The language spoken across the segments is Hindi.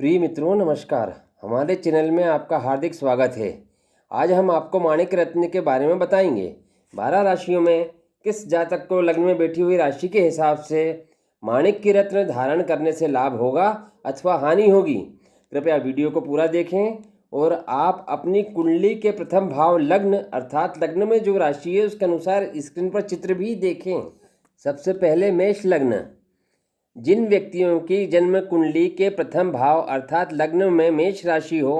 प्रिय मित्रों नमस्कार। हमारे चैनल में आपका हार्दिक स्वागत है। आज हम आपको माणिक्य रत्न के बारे में बताएंगे। 12 राशियों में किस जातक को लग्न में बैठी हुई राशि के हिसाब से माणिक्य रत्न धारण करने से लाभ होगा अथवा हानि होगी। कृपया वीडियो को पूरा देखें और आप अपनी कुंडली के प्रथम भाव लग्न अर्थात लग्न में जो राशि है उसके अनुसार स्क्रीन पर चित्र भी देखें। सबसे पहले मेष लग्न। जिन व्यक्तियों की जन्म कुंडली के प्रथम भाव अर्थात लग्न में मेष राशि हो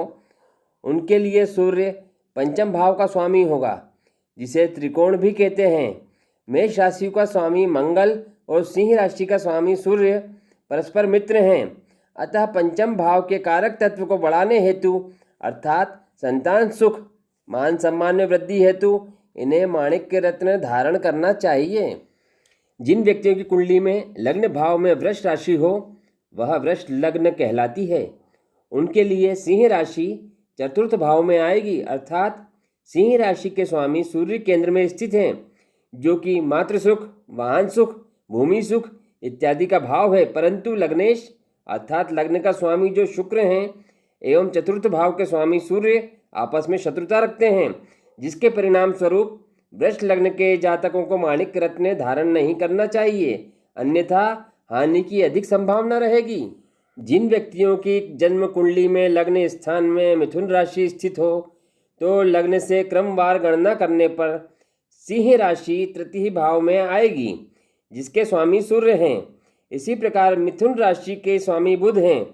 उनके लिए सूर्य पंचम भाव का स्वामी होगा, जिसे त्रिकोण भी कहते हैं। मेष राशि का स्वामी मंगल और सिंह राशि का स्वामी सूर्य परस्पर मित्र हैं। अतः पंचम भाव के कारक तत्व को बढ़ाने हेतु अर्थात संतान सुख मान सम्मान में वृद्धि हेतु इन्हें माणिक्य रत्न धारण करना चाहिए। जिन व्यक्तियों की कुंडली में लग्न भाव में वृष राशि हो वह वृष लग्न कहलाती है। उनके लिए सिंह राशि चतुर्थ भाव में आएगी अर्थात सिंह राशि के स्वामी सूर्य केंद्र में स्थित हैं, जो कि मातृ सुख वाहन सुख भूमि सुख इत्यादि का भाव है। परंतु लग्नेश अर्थात लग्न का स्वामी जो शुक्र हैं एवं चतुर्थ भाव के स्वामी सूर्य आपस में शत्रुता रखते हैं, जिसके परिणाम स्वरूप वृष लग्न के जातकों को माणिक्य रत्न धारण नहीं करना चाहिए, अन्यथा हानि की अधिक संभावना रहेगी। जिन व्यक्तियों की जन्म कुंडली में लग्न स्थान में मिथुन राशि स्थित हो तो लग्न से क्रमवार गणना करने पर सिंह राशि तृतीय भाव में आएगी, जिसके स्वामी सूर्य हैं। इसी प्रकार मिथुन राशि के स्वामी बुध हैं।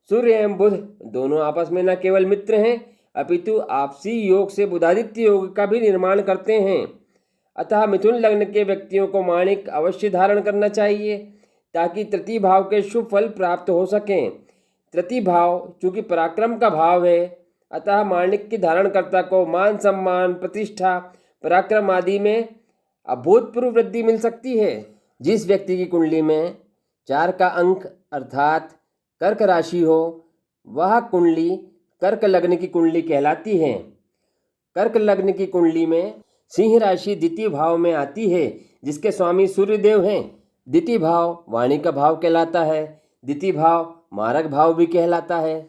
सूर्य एवं बुध दोनों आपस में न केवल मित्र हैं अपितु आपसी योग से बुधादित्य योग का भी निर्माण करते हैं। अतः मिथुन लग्न के व्यक्तियों को माणिक अवश्य धारण करना चाहिए ताकि तृतीय भाव के शुभ फल प्राप्त हो सकें। तृतीय भाव चूंकि पराक्रम का भाव है, अतः माणिक के धारणकर्ता को मान सम्मान प्रतिष्ठा पराक्रम आदि में अभूतपूर्व वृद्धि मिल सकती है। जिस व्यक्ति की कुंडली में 4 का अंक अर्थात कर्क राशि हो वह कुंडली कर्क लग्न की कुंडली कहलाती है। कर्क लग्न की कुंडली में सिंह राशि द्वितीय भाव में आती है, जिसके स्वामी सूर्यदेव हैं। द्वितीय भाव वाणी का भाव कहलाता है। द्वितीय भाव मारक भाव भी कहलाता है।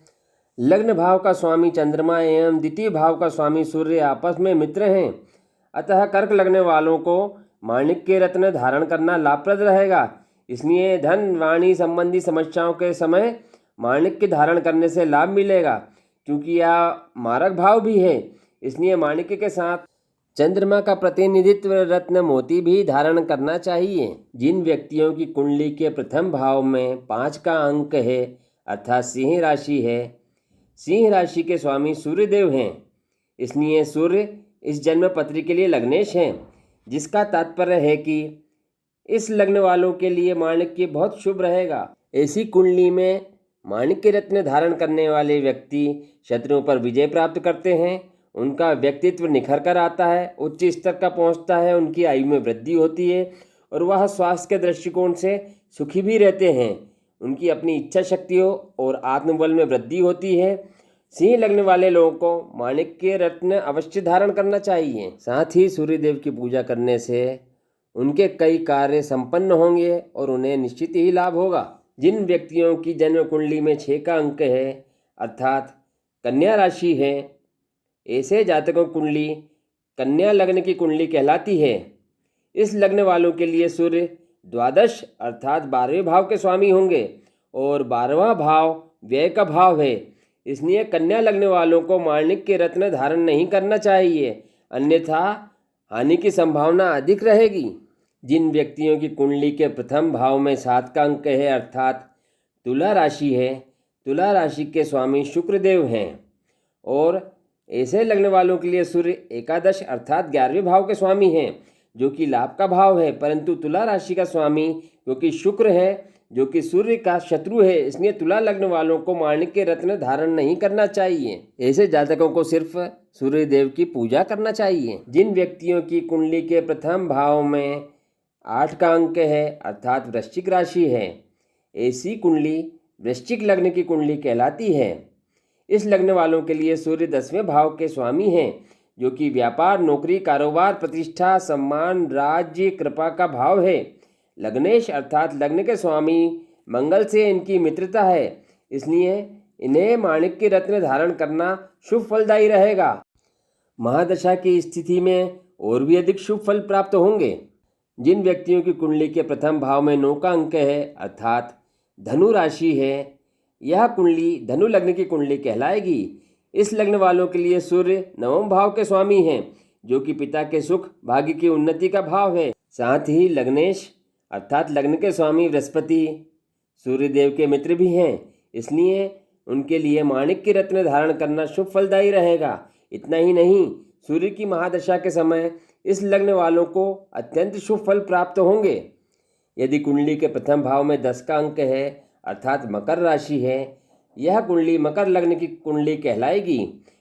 लग्न भाव का स्वामी चंद्रमा एवं द्वितीय भाव का स्वामी सूर्य आपस में मित्र हैं। अतः कर्क लगने वालों को माणिक्य रत्न धारण करना लाभप्रद रहेगा। इसलिए धन वाणी संबंधी समस्याओं के समय माणिक्य धारण करने से लाभ मिलेगा। क्योंकि यह मारक भाव भी है, इसलिए माणिक्य के साथ चंद्रमा का प्रतिनिधित्व रत्न मोती भी धारण करना चाहिए। जिन व्यक्तियों की कुंडली के प्रथम भाव में 5 का अंक है अर्थात सिंह राशि है, सिंह राशि के स्वामी सूर्यदेव हैं, इसलिए सूर्य इस जन्म पत्री के लिए लग्नेश हैं, जिसका तात्पर्य है कि इस लग्न वालों के लिए माणिक्य बहुत शुभ रहेगा। ऐसी कुंडली में माणिक्य रत्न धारण करने वाले व्यक्ति शत्रुओं पर विजय प्राप्त करते हैं। उनका व्यक्तित्व निखर कर आता है, उच्च स्तर का पहुंचता है, उनकी आयु में वृद्धि होती है और वह स्वास्थ्य के दृष्टिकोण से सुखी भी रहते हैं। उनकी अपनी इच्छा शक्तियों और आत्मबल में वृद्धि होती है। सिंह लग्न वाले लोगों को माणिक्य रत्न अवश्य धारण करना चाहिए। साथ ही सूर्यदेव की पूजा करने से उनके कई कार्य संपन्न होंगे और उन्हें निश्चित ही लाभ होगा। जिन व्यक्तियों की जन्म कुंडली में 6 का अंक है अर्थात कन्या राशि है, ऐसे जातकों कुंडली कन्या लग्न की कुंडली कहलाती है। इस लग्न वालों के लिए सूर्य द्वादश अर्थात 12वें भाव के स्वामी होंगे और 12वां भाव व्यय का भाव है। इसलिए कन्या लग्न वालों को माणिक्य रत्न धारण नहीं करना चाहिए, अन्यथा हानि की संभावना अधिक रहेगी। जिन व्यक्तियों की कुंडली के प्रथम भाव में 7 का अंक है अर्थात तुला राशि है, तुला राशि के स्वामी शुक्रदेव हैं और ऐसे लग्न वालों के लिए सूर्य एकादश अर्थात 11वें भाव के स्वामी हैं, जो कि लाभ का भाव है। परंतु तुला राशि का स्वामी क्योंकि शुक्र है, जो कि सूर्य का शत्रु है, इसलिए तुला लग्न वालों को माणिक्य रत्न धारण नहीं करना चाहिए। ऐसे जातकों को सिर्फ सूर्यदेव की पूजा करना चाहिए। जिन व्यक्तियों की कुंडली के प्रथम भाव में 8 का अंक है अर्थात वृश्चिक राशि है, ऐसी कुंडली वृश्चिक लग्न की कुंडली कहलाती है। इस लग्न वालों के लिए सूर्य 10वें भाव के स्वामी हैं, जो कि व्यापार नौकरी कारोबार प्रतिष्ठा सम्मान राज्य कृपा का भाव है। लग्नेश अर्थात लग्न के स्वामी मंगल से इनकी मित्रता है, इसलिए इन्हें माणिक्य रत्न धारण करना शुभ फलदायी रहेगा। महादशा की स्थिति में और भी अधिक शुभ फल प्राप्त होंगे। जिन व्यक्तियों की कुंडली के प्रथम भाव में 9 का अंक है अर्थात धनु राशि है, यह कुंडली धनु लग्न की कुंडली कहलाएगी। इस लग्न वालों के लिए सूर्य 9वें भाव के स्वामी हैं, जो कि पिता के सुख भाग्य की उन्नति का भाव है। साथ ही लग्नेश अर्थात लग्न के स्वामी बृहस्पति सूर्यदेव के मित्र भी हैं, इसलिए उनके लिए माणिक्य रत्न धारण करना शुभ फलदायी रहेगा। इतना ही नहीं, सूर्य की महादशा के समय इस लग्न वालों को अत्यंत शुभ फल प्राप्त होंगे। यदि कुंडली के प्रथम भाव में 10 का अंक है अर्थात मकर राशि है, यह कुंडली मकर लग्न की कुंडली कहलाएगी।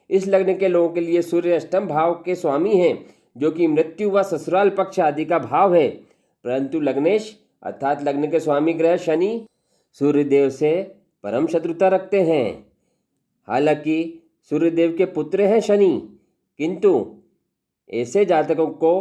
इस लग्न के लोगों के लिए सूर्य 8वें भाव के स्वामी हैं, जो कि मृत्यु व ससुराल पक्ष आदि का भाव है। परंतु लग्नेश अर्थात लग्न के स्वामी ग्रह शनि सूर्यदेव से परम शत्रुता रखते हैं। हालांकि सूर्यदेव के पुत्र हैं शनि, किंतु ऐसे जातकों को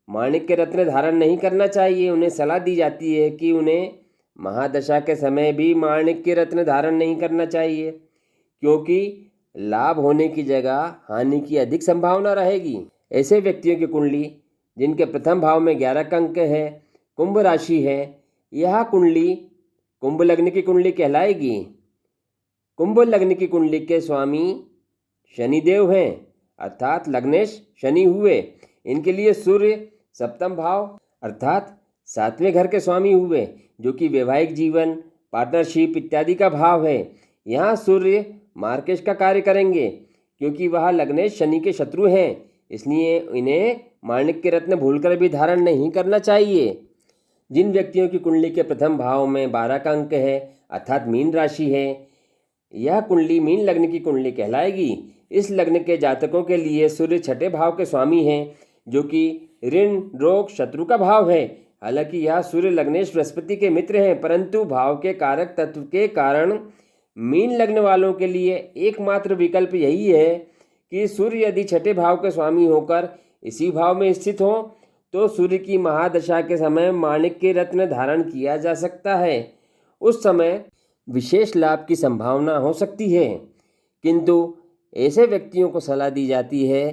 माणिक्य रत्न धारण नहीं करना चाहिए। उन्हें सलाह दी जाती है कि उन्हें महादशा के समय भी माणिक्य रत्न धारण नहीं करना चाहिए, क्योंकि लाभ होने की जगह हानि की अधिक संभावना रहेगी। ऐसे व्यक्तियों की कुंडली जिनके प्रथम भाव में 11 का अंक है, कुंभ राशि है, यह कुंडली कुंभ लग्न की कुंडली कहलाएगी। कुंभ लग्न की कुंडली के स्वामी शनिदेव हैं अर्थात लग्नेश शनि हुए। इनके लिए सूर्य 7वें भाव अर्थात 7वें घर के स्वामी हुए, जो कि वैवाहिक जीवन पार्टनरशिप इत्यादि का भाव है। यहाँ सूर्य मार्केश का कार्य करेंगे, क्योंकि वह लग्नेश शनि के शत्रु हैं, इसलिए इन्हें माणिक्य रत्न भूलकर भी धारण नहीं करना चाहिए। जिन व्यक्तियों की कुंडली के प्रथम भाव में 12 का अंक है अर्थात मीन राशि है, यह कुंडली मीन लग्न की कुंडली कहलाएगी। इस लग्न के जातकों के लिए सूर्य 6ठे भाव के स्वामी हैं, जो कि ऋण रोग शत्रु का भाव है। हालांकि यह सूर्य लग्नेश बृहस्पति के मित्र हैं, परंतु भाव के कारक तत्व के कारण मीन लग्न वालों के लिए एकमात्र विकल्प यही है कि सूर्य यदि 6ठे भाव के स्वामी होकर इसी भाव में स्थित हो तो सूर्य की महादशा के समय माणिक्य रत्न धारण किया जा सकता है। उस समय विशेष लाभ की संभावना हो सकती है, किंतु ऐसे व्यक्तियों को सलाह दी जाती है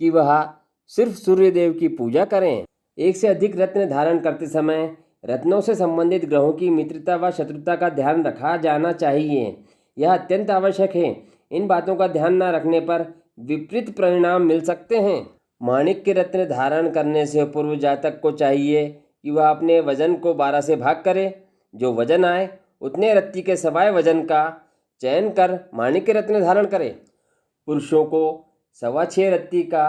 कि वह सिर्फ सूर्यदेव की पूजा करें। एक से अधिक रत्न धारण करते समय रत्नों से संबंधित ग्रहों की मित्रता व शत्रुता का ध्यान रखा जाना चाहिए। यह अत्यंत आवश्यक है। इन बातों का ध्यान न रखने पर विपरीत परिणाम मिल सकते हैं। माणिक्य रत्न धारण करने से पूर्व जातक को चाहिए कि वह अपने वजन को 12 से भाग करे। जो वजन आए उतने रत्ती के सवाए वजन का चयन कर माणिक्य रत्न धारण करे। पुरुषों को 6.25 रत्ती का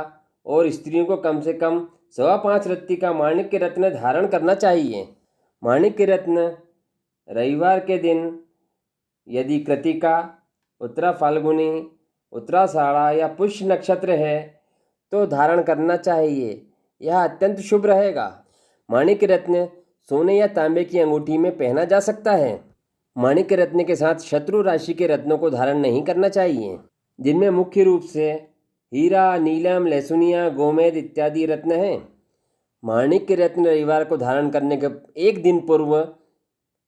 और स्त्रियों को कम से कम 5.25 रत्ती का माणिक्य रत्न धारण करना चाहिए। माणिक्य रत्न रविवार के दिन यदि कृतिका, उत्तरा फाल्गुनी, उत्तराषाढ़ा या पुष्य नक्षत्र है तो धारण करना चाहिए। यह अत्यंत शुभ रहेगा। माणिक्य रत्न सोने या तांबे की अंगूठी में पहना जा सकता है। माणिक्य रत्न के साथ शत्रु राशि के रत्नों को धारण नहीं करना चाहिए, जिनमें मुख्य रूप से हीरा, नीलम, लहसुनिया, गोमेद इत्यादि रत्न हैं। माणिक्य रत्न रविवार को धारण करने के एक दिन पूर्व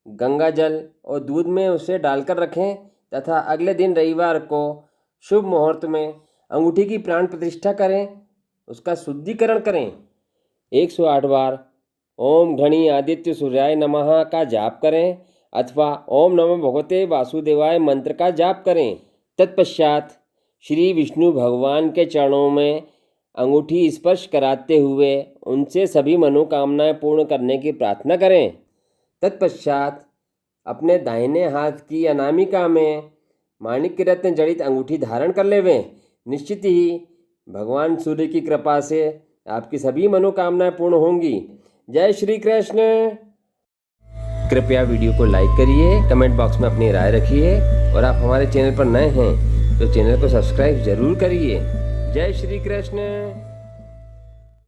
गंगा जल और दूध में उसे डालकर रखें तथा अगले दिन रविवार को शुभ मुहूर्त में अंगूठी की प्राण प्रतिष्ठा करें, उसका शुद्धिकरण करें। 108 बार ओम घणी आदित्य सूर्याय नमः का जाप करें अथवा ओम नमो भगवते वासुदेवाय मंत्र का जाप करें। तत्पश्चात श्री विष्णु भगवान के चरणों में अंगूठी स्पर्श कराते हुए उनसे सभी मनोकामनाएं पूर्ण करने की प्रार्थना करें। तत्पश्चात अपने दाहिने हाथ की अनामिका में माणिक्य रत्न जड़ित अंगूठी धारण कर लेवें। निश्चित ही भगवान सूर्य की कृपा से आपकी सभी मनोकामनाएं पूर्ण होंगी। जय श्री कृष्ण। कृपया वीडियो को लाइक करिए, कमेंट बॉक्स में अपनी राय रखिए और आप हमारे चैनल पर नए हैं तो चैनल को सब्सक्राइब जरूर करिए। जय श्री कृष्ण।